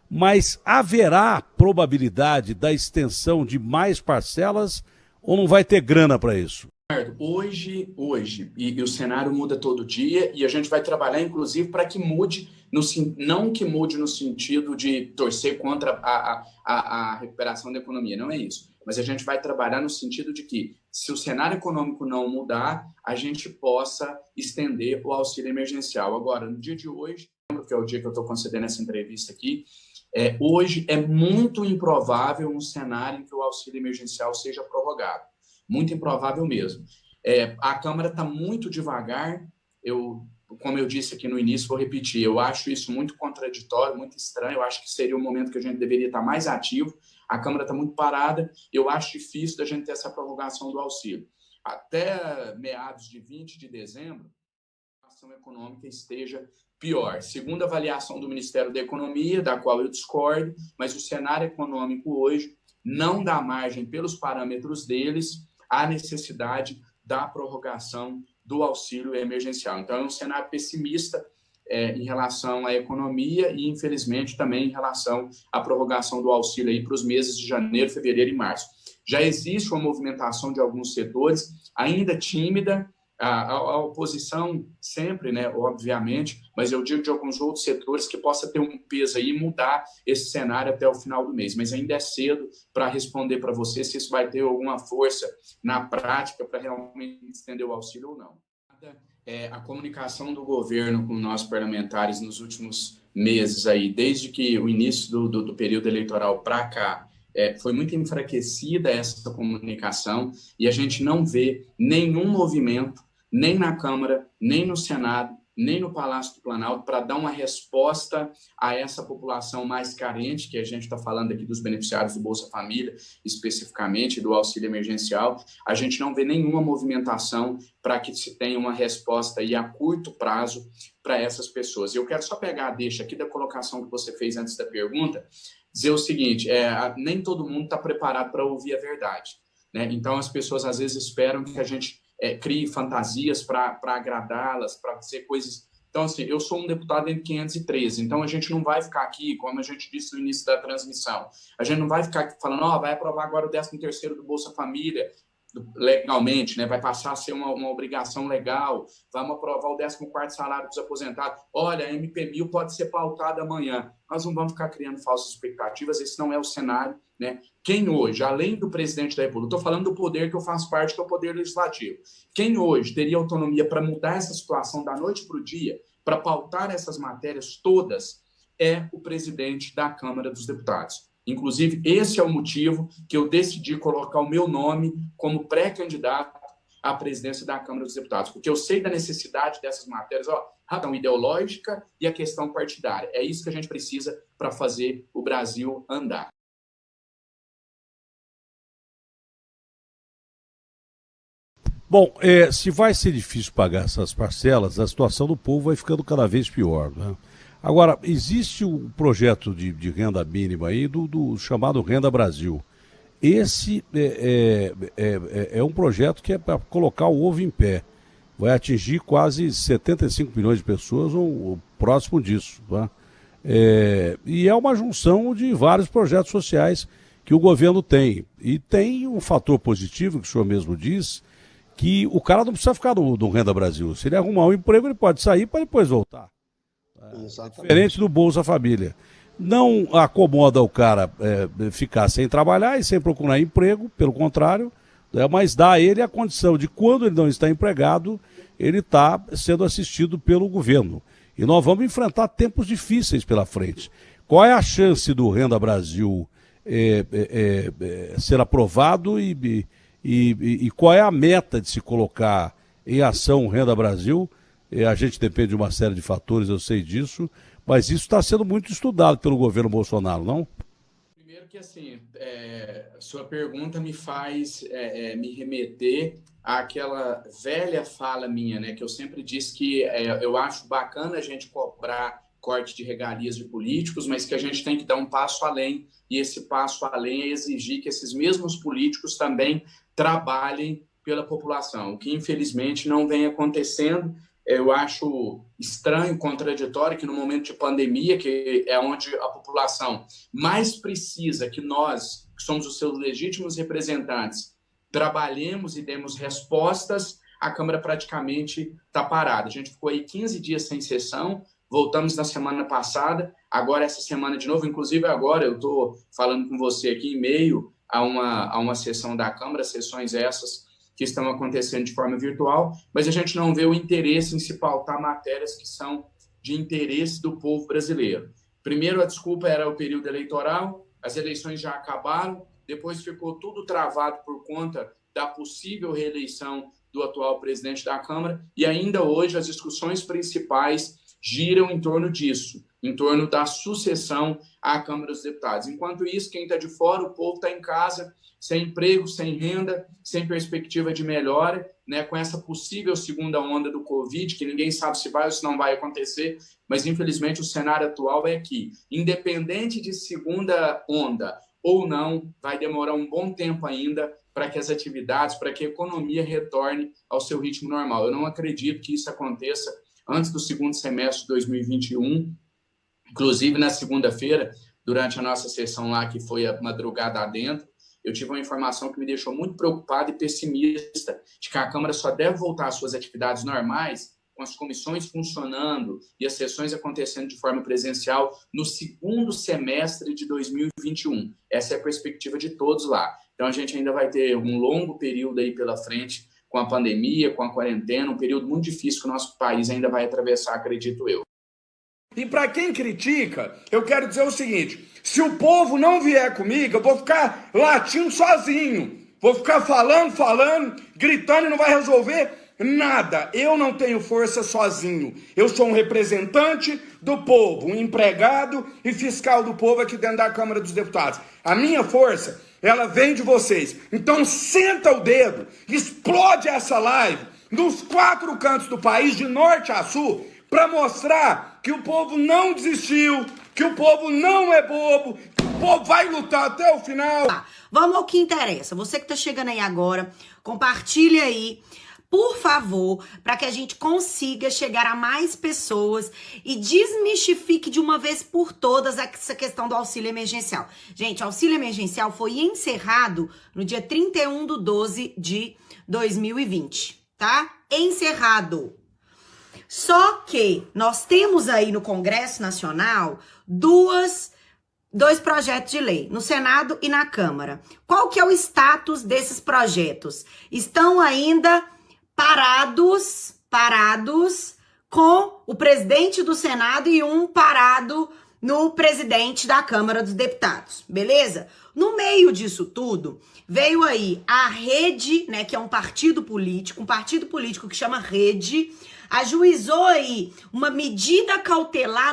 mas haverá probabilidade da extensão de mais parcelas ou não vai ter grana para isso? Hoje, o cenário muda todo dia e a gente vai trabalhar, inclusive, para que mude, não que mude no sentido de torcer contra a recuperação da economia, não é isso. Mas a gente vai trabalhar no sentido de que, se o cenário econômico não mudar, a gente possa estender o auxílio emergencial. Agora, no dia de hoje, que é o dia que eu estou concedendo essa entrevista aqui, hoje é muito improvável um cenário em que o auxílio emergencial seja prorrogado. Muito improvável mesmo. A Câmara está muito devagar. Como eu disse aqui no início, vou repetir, eu acho isso muito contraditório, muito estranho. Eu acho que seria o momento que a gente deveria estar mais ativo. A Câmara está muito parada. Eu acho difícil da gente ter essa prorrogação do auxílio. Até meados de 20 de dezembro, a situação econômica esteja pior. Segundo a avaliação do Ministério da Economia, da qual eu discordo, mas o cenário econômico hoje não dá margem, pelos parâmetros deles, à necessidade da prorrogação do auxílio emergencial. Então, é um cenário pessimista em relação à economia e, infelizmente, também em relação à prorrogação do auxílio aí para os meses de janeiro, fevereiro e março. Já existe uma movimentação de alguns setores, ainda tímida, a oposição sempre, né, obviamente, mas eu digo de alguns outros setores que possa ter um peso aí e mudar esse cenário até o final do mês. Mas ainda é cedo para responder para você se isso vai ter alguma força na prática para realmente estender o auxílio ou não. A comunicação do governo com nós parlamentares nos últimos meses aí, desde que o início do período eleitoral para cá, foi muito enfraquecida essa comunicação e a gente não vê nenhum movimento, nem na Câmara, nem no Senado, nem no Palácio do Planalto, para dar uma resposta a essa população mais carente, que a gente está falando aqui dos beneficiários do Bolsa Família, especificamente do auxílio emergencial. A gente não vê nenhuma movimentação para que se tenha uma resposta aí a curto prazo para essas pessoas. Eu quero só pegar a deixa aqui da colocação que você fez antes da pergunta, dizer o seguinte, nem todo mundo está preparado para ouvir a verdade, né? Então, as pessoas às vezes esperam que a gente crie fantasias para agradá-las, para dizer coisas. Então, assim, eu sou um deputado em 513, então a gente não vai ficar aqui, como a gente disse no início da transmissão, a gente não vai ficar aqui falando, vai aprovar agora o 13º do Bolsa Família, legalmente, né? Vai passar a ser uma obrigação legal, vamos aprovar o 14º salário dos aposentados, olha, a MP1000 pode ser pautada amanhã, nós não vamos ficar criando falsas expectativas, esse não é o cenário, né? Quem hoje, além do presidente da República, estou falando do poder que eu faço parte, que é o poder legislativo, quem hoje teria autonomia para mudar essa situação da noite para o dia, para pautar essas matérias todas, é o presidente da Câmara dos Deputados. Inclusive, esse é o motivo que eu decidi colocar o meu nome como pré-candidato à presidência da Câmara dos Deputados, porque eu sei da necessidade dessas matérias, a questão ideológica e a questão partidária. É isso que a gente precisa para fazer o Brasil andar. Bom, se vai ser difícil pagar essas parcelas, a situação do povo vai ficando cada vez pior, né? Agora, existe um projeto de renda mínima aí do chamado Renda Brasil. Esse é um projeto que é para colocar o ovo em pé. Vai atingir quase 75 milhões de pessoas ou próximo disso, tá? E é uma junção de vários projetos sociais que o governo tem. E tem um fator positivo, que o senhor mesmo diz, que o cara não precisa ficar no Renda Brasil. Se ele arrumar um emprego, ele pode sair para depois voltar. Diferente do Bolsa Família. Não acomoda o cara ficar sem trabalhar e sem procurar emprego, pelo contrário, mas dá a ele a condição de, quando ele não está empregado, ele está sendo assistido pelo governo. E nós vamos enfrentar tempos difíceis pela frente. Qual é a chance do Renda Brasil ser aprovado e qual é a meta de se colocar em ação o Renda Brasil? A gente depende de uma série de fatores, eu sei disso, mas isso está sendo muito estudado pelo governo Bolsonaro, não? Primeiro que, assim, sua pergunta me faz me remeter àquela velha fala minha, né, que eu sempre disse que eu acho bacana a gente cobrar corte de regalias de políticos, mas que a gente tem que dar um passo além, e esse passo além é exigir que esses mesmos políticos também trabalhem pela população, o que infelizmente não vem acontecendo. Eu acho estranho, contraditório, que no momento de pandemia, que é onde a população mais precisa que nós, que somos os seus legítimos representantes, trabalhemos e demos respostas, a Câmara praticamente está parada. A gente ficou aí 15 dias sem sessão, voltamos na semana passada, agora essa semana de novo, inclusive agora eu estou falando com você aqui em meio a uma sessão da Câmara, sessões essas que estão acontecendo de forma virtual, mas a gente não vê o interesse em se pautar matérias que são de interesse do povo brasileiro. Primeiro, a desculpa era o período eleitoral, as eleições já acabaram, depois ficou tudo travado por conta da possível reeleição do atual presidente da Câmara, e ainda hoje as discussões principais giram em torno disso, em torno da sucessão à Câmara dos Deputados. Enquanto isso, quem está de fora, o povo está em casa, sem emprego, sem renda, sem perspectiva de melhora, né, com essa possível segunda onda do Covid, que ninguém sabe se vai ou se não vai acontecer, mas infelizmente o cenário atual é que, independente de segunda onda ou não, vai demorar um bom tempo ainda para que as atividades, para que a economia retorne ao seu ritmo normal. Eu não acredito que isso aconteça antes do segundo semestre de 2021, inclusive na segunda-feira, durante a nossa sessão lá, que foi a madrugada adentro, eu tive uma informação que me deixou muito preocupado e pessimista, de que a Câmara só deve voltar às suas atividades normais, com as comissões funcionando e as sessões acontecendo de forma presencial no segundo semestre de 2021. Essa é a perspectiva de todos lá. Então, a gente ainda vai ter um longo período aí pela frente, com a pandemia, com a quarentena, um período muito difícil que o nosso país ainda vai atravessar, acredito eu. E para quem critica, eu quero dizer o seguinte: se o povo não vier comigo, eu vou ficar latindo sozinho. Vou ficar falando, gritando e não vai resolver nada. Eu não tenho força sozinho. Eu sou um representante do povo, um empregado e fiscal do povo aqui dentro da Câmara dos Deputados. A minha força, ela vem de vocês. Então senta o dedo, explode essa live nos 4 cantos do país, de norte a sul, para mostrar que o povo não desistiu, que o povo não é bobo, que o povo vai lutar até o final. Vamos ao que interessa. Você que tá chegando aí agora, compartilha aí, por favor, para que a gente consiga chegar a mais pessoas e desmistifique de uma vez por todas essa questão do auxílio emergencial. Gente, o auxílio emergencial foi encerrado no dia 31/12/2020, tá? Encerrado. Só que nós temos aí no Congresso Nacional dois projetos de lei, no Senado e na Câmara. Qual que é o status desses projetos? Estão ainda parados com o presidente do Senado e um parado no presidente da Câmara dos Deputados, beleza? No meio disso tudo, veio aí a Rede, né, que é um partido político que chama Rede, ajuizou aí uma medida cautelar